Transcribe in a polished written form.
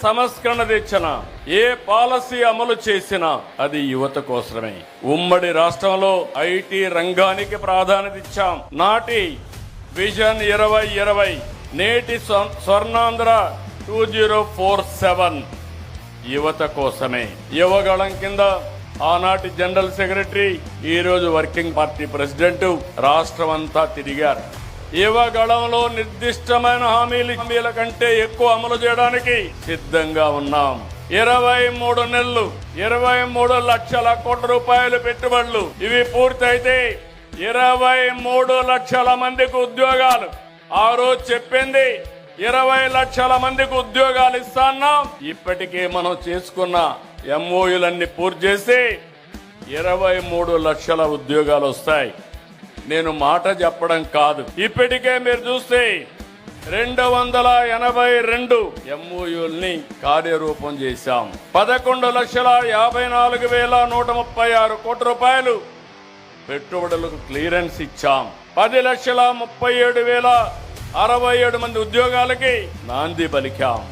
సంస్కరణ తెచ్చినా, ఏ పాలసీ అమలు చేసినా అది యువత కోసమే. ఉమ్మడి రాష్ట్రంలో ఐటీ రంగానికి ప్రాధాన్యత ఇచ్చాం. నాటి విజన్ 2020, నేటి స్వర్ణాంధ్ర 2047 యువత కోసమే. యువగళం కింద ఆనాటి జనరల్ సెక్రటరీ, ఈ రోజు వర్కింగ్ పార్టీ ప్రెసిడెంట్ రాష్ట్రం అంతా తిరిగారు. యువగళంలో నిర్దిష్టమైన హామీల కంటే ఎక్కువ అమలు చేయడానికి సిద్ధంగా ఉన్నాం. 23 నెలలు 23 లక్షల కోట్ల రూపాయలు పెట్టుబడులు. ఇవి పూర్తయితే 23 లక్షల మందికి ఉద్యోగాలు. ఆ రోజు చెప్పింది 20 లక్షల మందికి ఉద్యోగాలు ఇస్తాన్నాం. ఇప్పటికే మనం చేసుకున్న ఎంఓయూలన్నీ పూర్తి చేసి 23 లక్షల ఉద్యోగాలు వస్తాయి. నేను మాట చెప్పడం కాదు, ఇప్పటికే మీరు చూస్తే 282 ఎంఓయూల్ని కార్యరూపం చేశాం. 11,54,136 కోట్ల రూపాయలు పెట్టుబడులకు క్లియరెన్స్ ఇచ్చాం. 10,37,067 మంది ఉద్యోగాలకి నాంది పలికాం.